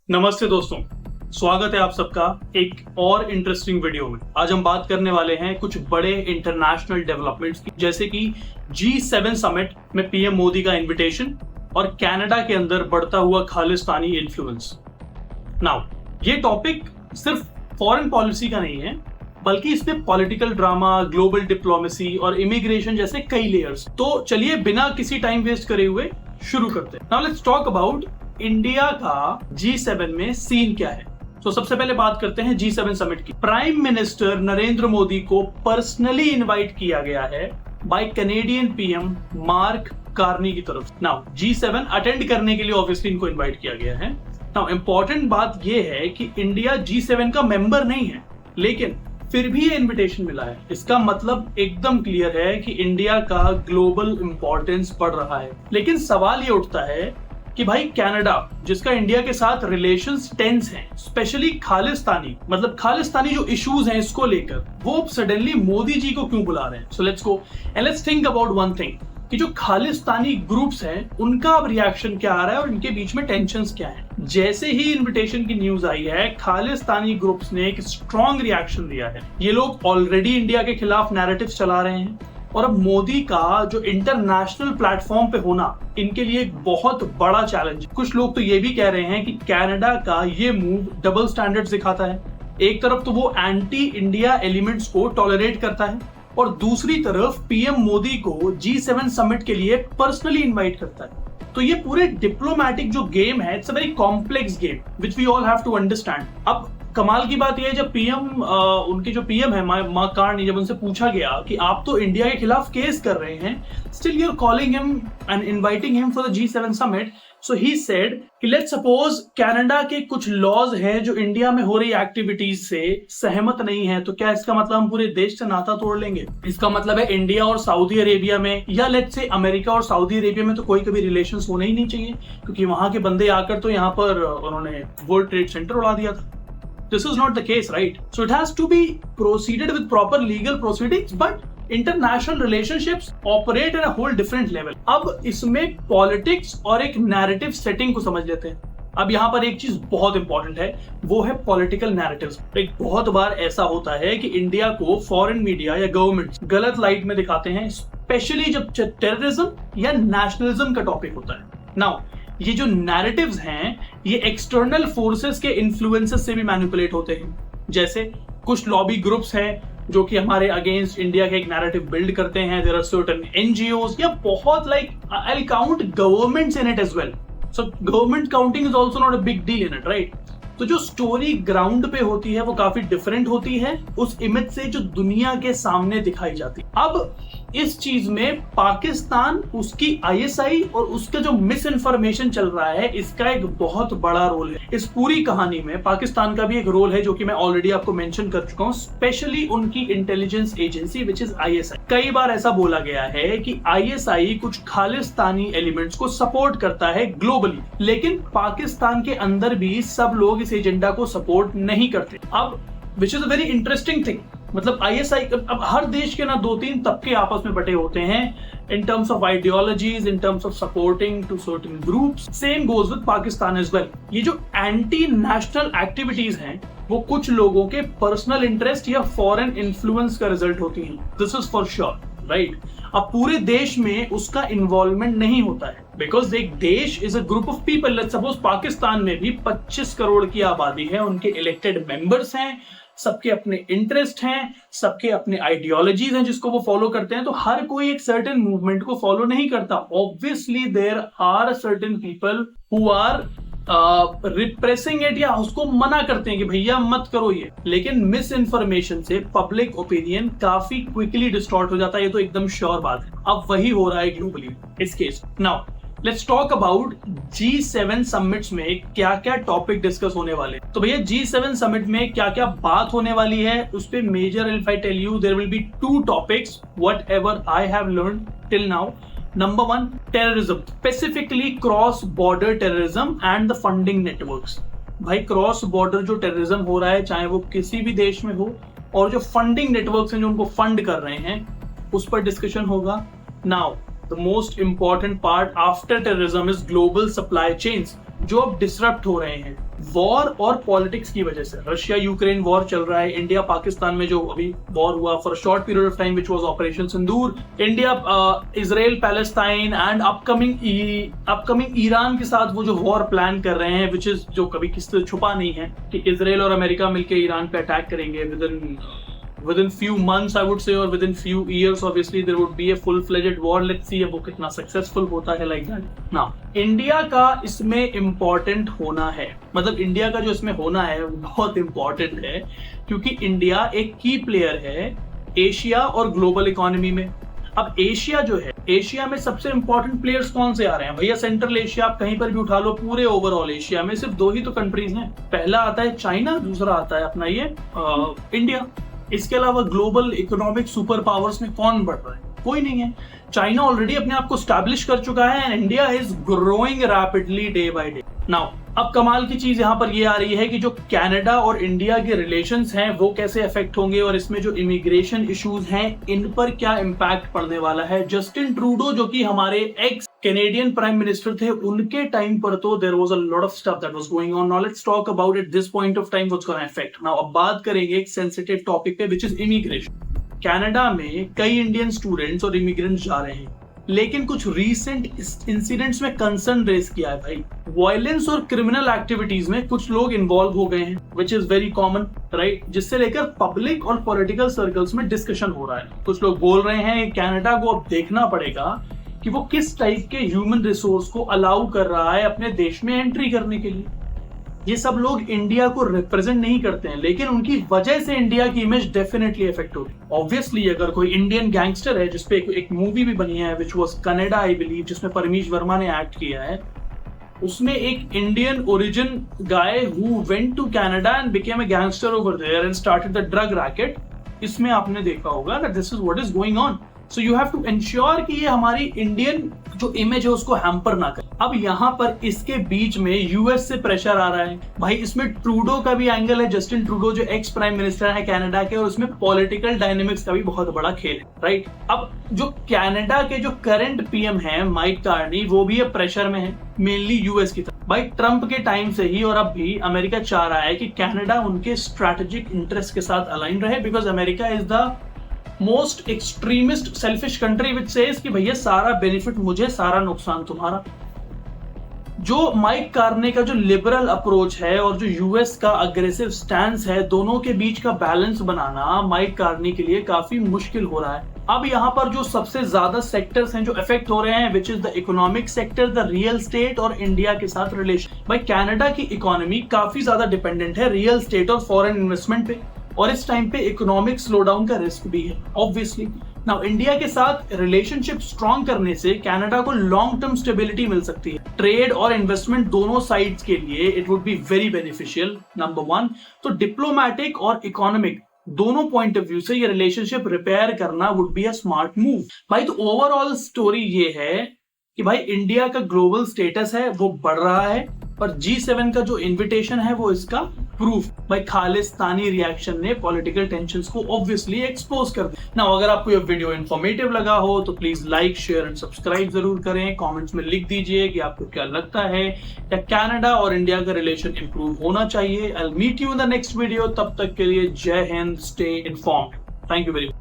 नमस्ते दोस्तों, स्वागत है आप सबका एक और इंटरेस्टिंग वीडियो में। आज हम बात करने वाले हैं कुछ बड़े इंटरनेशनल डेवलपमेंट्स की, जैसे कि G7 समिट में पीएम मोदी का इनविटेशन और कनाडा के अंदर बढ़ता हुआ खालिस्तानी इन्फ्लुएंस। नाउ ये टॉपिक सिर्फ फॉरेन पॉलिसी का नहीं है, बल्कि इसमें पॉलिटिकल ड्रामा, ग्लोबल डिप्लोमेसी और इमिग्रेशन जैसे कई लेयर्स। तो चलिए बिना किसी टाइम वेस्ट करे हुए शुरू करते हैं। Now let's talk about India का G7 में सीन क्या है। तो सबसे पहले बात करते हैं G7 समिट की। प्राइम मिनिस्टर नरेंद्र मोदी को पर्सनली इनवाइट किया गया है by Canadian PM Mark Carney की तरफ। नाउ G7 अटेंड करने के लिए ऑब्वियसली इनको इनवाइट किया गया है। नाउ इंपॉर्टेंट बात यह है कि इंडिया G7 का मेंबर नहीं है, लेकिन फिर भी ये इनविटेशन मिला है। इसका मतलब एकदम क्लियर है कि इंडिया का ग्लोबल इंपॉर्टेंस बढ़ रहा है। लेकिन सवाल ये उठता है कि भाई कनाडा, जिसका इंडिया के साथ रिलेशंस टेंस हैं, स्पेशली खालिस्तानी जो इश्यूज हैं इसको लेकर, वो सडनली मोदी जी को क्यों बुला रहे हैं। So let's go and let's think about one thing कि जो खालिस्तानी ग्रुप्स हैं उनका अब रिएक्शन क्या आ रहा है और इनके बीच में टेंशंस क्या हैं। जैसे ही इनविटेशन की न्यूज आई है, खालिस्तानी ग्रुप्स ने एक स्ट्रॉन्ग रिएक्शन दिया है। ये लोग ऑलरेडी इंडिया के खिलाफ नैरेटिव्स चला रहे हैं और अब मोदी का जो इंटरनेशनल प्लेटफॉर्म पे होना इनके लिए एक बहुत बड़ा चैलेंज। कुछ लोग तो ये भी कह रहे हैं कि कनाडा का ये मूव डबल स्टैंडर्ड्स दिखाता है। एक तरफ तो वो एंटी इंडिया एलिमेंट्स को टॉलरेट करता है और दूसरी तरफ पीएम मोदी को G7 समिट के लिए पर्सनली इनवाइट करता है। तो ये पूरे डिप्लोमैटिक जो गेम है, it's a very complex game which we all have to understand. अब कमाल की बात यह है, जब उनके जो पीएम है मार्क कार्नी, जब उनसे पूछा गया कि आप तो इंडिया के खिलाफ केस कर रहे हैं, still you are calling him and inviting him for the G7 summit. So he said कि लेट्स सपोज कनाडा के कुछ लॉज हैं जो इंडिया में हो रही एक्टिविटीज से सहमत नहीं है, तो क्या इसका मतलब हम पूरे देश से नाता तोड़ लेंगे? इसका मतलब है इंडिया और सऊदी अरेबिया में, या लेट्स से अमेरिका और सऊदी अरेबिया में तो कोई कभी रिलेशंस होना ही नहीं चाहिए, क्योंकि वहां के बंदे आकर तो यहाँ पर उन्होंने वर्ल्ड ट्रेड सेंटर उड़ा दिया था। This is not the case, right? So it has to be proceeded with proper legal proceedings, but international relationships operate at a whole different level. अब इसमें पॉलिटिक्स और एक नैरेटिव सेटिंग को समझ लेते हैं। अब यहाँ पर एक चीज बहुत इंपॉर्टेंट है, वो है पॉलिटिकल नैरेटिव्स। एक बहुत बार ऐसा होता है कि इंडिया को फॉरेन मीडिया या गवर्नमेंट गलत लाइट में दिखाते हैं, स्पेशली जब टेररिज्म या नेशनलिज्म का टॉपिक होता है। नाउ ये जो नैरेटिव्स हैं ये एक्सटर्नल फोर्सेस के इन्फ्लुएंसेस से भी मैनिपुलेट होते हैं। जैसे कुछ लॉबी ग्रुप्स हैं जो कि हमारे अगेंस्ट इंडिया के एक नैरेटिव बिल्ड करते हैं। देयर आर सर्टेन एनजीओस या बहुत like I will count governments in it as well. So government counting is also not a big deal in it, right? तो जो स्टोरी ग्राउंड पे होती है वो काफी डिफरेंट होती है उस इमेज से जो दुनिया के सामने दिखाई जाती है। अब इस चीज में पाकिस्तान, उसकी आईएसआई और उसका जो मिस इन्फॉर्मेशन चल रहा है, इसका एक बहुत बड़ा रोल है। इस पूरी कहानी में पाकिस्तान का भी एक रोल है जो कि मैं ऑलरेडी आपको मेंशन कर चुका हूं, स्पेशली उनकी intelligence agency which is ISI. कई बार ऐसा बोला गया है कि आईएसआई कुछ खालिस्तानी एलिमेंट्स को सपोर्ट करता है ग्लोबली, लेकिन पाकिस्तान के अंदर भी सब लोग इस एजेंडा को सपोर्ट नहीं करते। अब which is a very interesting thing, मतलब आईएसआई, अब हर देश के ना 2-3 तबके आपस में बटे होते हैं in terms of ideologies, in terms of supporting to certain groups. Same goes with Pakistan as well. ये जो एंटी नेशनल एक्टिविटीज हैं वो कुछ लोगों के पर्सनल इंटरेस्ट या फॉरेन इन्फ्लुएंस का रिजल्ट होती हैं। This is for sure, right? अब पूरे देश में उसका इन्वॉल्वमेंट नहीं होता है, बिकॉज एक देश is a group of people. Let's suppose Pakistan में भी 25 करोड़ की आबादी है, उनके इलेक्टेड मेंबर्स हैं, सबके अपने इंटरेस्ट हैं, सबके अपने आइडियोलॉजीज हैं जिसको वो फॉलो करते हैं। तो हर कोई एक सर्टेन मूवमेंट को फॉलो नहीं करता। Obviously there are certain people who are repressing it, या उसको मना करते हैं कि भैया मत करो ये। लेकिन मिस इन्फॉर्मेशन से पब्लिक ओपिनियन काफी क्विकली डिस्टॉर्ट हो जाता है, ये तो एकदम श्योर बात है। अब वही हो रहा है ग्लोबली इस case. Now let's talk about G7 summits में क्या क्या टॉपिक डिस्कस होने वाले। तो भैया G7 समिट में क्या क्या बात होने वाली है उस पे major, if I tell you, there will be 2 topics whatever I have learned till now. Number 1, terrorism, specifically cross border terrorism and the funding networks। भाई क्रॉस बॉर्डर जो टेररिज्म हो रहा है, चाहे वो किसी भी देश में हो, और जो फंडिंग नेटवर्क्स हैं जो उनको फंड कर रहे हैं, उस पर डिस्कशन होगा। Now the most important part after terrorism is global supply chains, जो अब डिसरप्ट हो रहे हैं। वॉर और पॉलिटिक्स की वजह से। रशिया यूक्रेन वॉर चल रहा है, इंडिया पाकिस्तान में जो अभी वॉर हुआ for short period of time which was operation Sindoor, India Israel Palestine and upcoming Iran के साथ वो जो वॉर प्लान कर रहे हैं, विच इज जो कभी किसी से छुपा नहीं है कि इजराइल और अमेरिका मिलकर ईरान पे अटैक करेंगे within few months I would say, or within few years obviously there would be a full-fledged war. Let's see अब वो कितना सक्सेसफुल होता है like that. Now इंडिया का इसमें इम्पोर्टेंट होना है, मतलब इंडिया का जो इसमें होना है वो बहुत इम्पोर्टेंट है, क्योंकि इंडिया एक की प्लेयर है एशिया और ग्लोबल इकोनॉमी में। अब एशिया जो है, एशिया में सबसे इंपॉर्टेंट प्लेयर्स कौन से आ रहे हैं भैया? सेंट्रल एशिया आप कहीं पर भी उठा लो, पूरे ओवरऑल एशिया में सिर्फ 2 ही तो कंट्रीज हैं। पहला आता है चाइना, दूसरा आता है अपना ये इंडिया। इसके अलावा ग्लोबल इकोनॉमिक सुपर पावर्स में कौन बढ़ रहा है? कोई नहीं है। चाइना ऑलरेडी अपने आप को स्टैब्लिश कर चुका है and India is growing rapidly day by day. Now अब कमाल की चीज यहाँ पर ये आ रही है कि जो कनाडा और इंडिया के रिलेशंस हैं वो कैसे अफेक्ट होंगे, और इसमें जो इमिग्रेशन इश्यूज हैं इन पर क्या इम्पैक्ट पड़ने वाला है। जस्टिन ट्रूडो जो कि हमारे एक्स कैनेडियन प्राइम मिनिस्टर थे, उनके टाइम पर तो there was a lot of stuff that was going on. Now let's talk about it this point of time what's gonna affect. Now अब बात करेंगे एक सेंसिटिव टॉपिक पे विच इज इमिग्रेशन। कनाडा में कई इंडियन स्टूडेंट्स और immigrants जा रहे हैं, लेकिन कुछ रीसेंट इंसिडेंट्स में कंसर्न रेस किया है भाई। वायलेंस और क्रिमिनल एक्टिविटीज में कुछ लोग इन्वॉल्व हो गए हैं, which is very common right, जिससे लेकर पब्लिक और पॉलिटिकल सर्कल्स में डिस्कशन हो रहा है। कुछ लोग बोल रहे हैं कनाडा को अब देखना पड़ेगा कि वो किस टाइप के ह्यूमन रिसोर्स को अलाउ कर रहा है अपने देश में एंट्री करने के लिए। ये सब लोग इंडिया को रिप्रेजेंट नहीं करते हैं, लेकिन उनकी वजह से इंडिया की इमेज डेफिनेटली इफेक्ट होगी। ऑब्वियसली अगर कोई इंडियन गैंगस्टर है, जिसपे एक मूवी भी बनी है which was Canada I believe, जिसमें परमीश वर्मा ने एक्ट किया है, उसमें एक Indian origin guy who went to Canada and became a gangster over there and started the drug racket, इसमें आपने देखा होगा that this is what is going on. So you have to ensure कि ये हमारी इंडियन जो image है उसको हैम्पर ना करे। अब यहाँ पर इसके बीच में यूएस से प्रेशर आ रहा है भाई, इसमें ट्रूडो का भी एंगल है, जस्टिन ट्रूडो जो एक्स प्राइम मिनिस्टर है कनाडा के, और उसमें पॉलिटिकल डायनेमिक्स का भी बहुत बड़ा खेल है राइट। अब जो कनाडा के जो करंट पीएम है माइक कार्नी, वो भी अब प्रेशर में है मेनली यूएस की तरफ। भाई ट्रंप के टाइम से ही और अब भी अमेरिका चाह रहा है कि कनाडा उनके स्ट्रैटेजिक इंटरेस्ट के साथ अलाइन रहे, because America is the most extremist selfish country which says कि भैया सारा बेनिफिट मुझे, सारा नुकसान तुम्हारा। जो माइक कार्नी का जो लिबरल अप्रोच है और जो यूएस का अग्रेसिव स्टैंस है, दोनों के बीच का बैलेंस बनाना माइक कार्नी के लिए काफी मुश्किल हो रहा है। अब यहाँ पर जो सबसे ज्यादा सेक्टर्स हैं जो इफेक्ट हो रहे हैं, which is the economic sector, the real estate और इंडिया के साथ रिलेशन। भाई कनाडा की इकोनॉमी काफी ज्यादा डिपेंडेंट है रियल स्टेट और फॉरेन इन्वेस्टमेंट पे, और इस टाइम पे इकोनॉमिक स्लोडाउन का रिस्क भी है ऑब्वियसली। नाउ इंडिया के साथ रिलेशनशिप स्ट्रॉन्ग करने से कनाडा को लॉन्ग टर्म स्टेबिलिटी मिल सकती है, ट्रेड और इन्वेस्टमेंट दोनों साइड्स के लिए it would be very beneficial number 1। तो डिप्लोमैटिक और इकोनॉमिक दोनों पॉइंट ऑफ व्यू से ये रिलेशनशिप रिपेयर करना would be a smart move भाई। तो ओवरऑल स्टोरी ये है कि भाई इंडिया का ग्लोबल स्टेटस है वो बढ़ रहा है, पर G7 का जो इन्विटेशन है वो इसका प्रूफ। भाई खालिस्तानी रिएक्शन ने पॉलिटिकल टेंशंस को ऑब्वियसली एक्सपोज कर दिया ना। अगर आपको ये वीडियो इन्फॉर्मेटिव लगा हो तो please like, share and subscribe जरूर करें। कमेंट्स में लिख दीजिए कि आपको क्या लगता है, क्या कनाडा और इंडिया का रिलेशन इंप्रूव होना चाहिए। I will meet you in the next video, तब तक के लिए Jai Hind, stay informed. Thank you very much.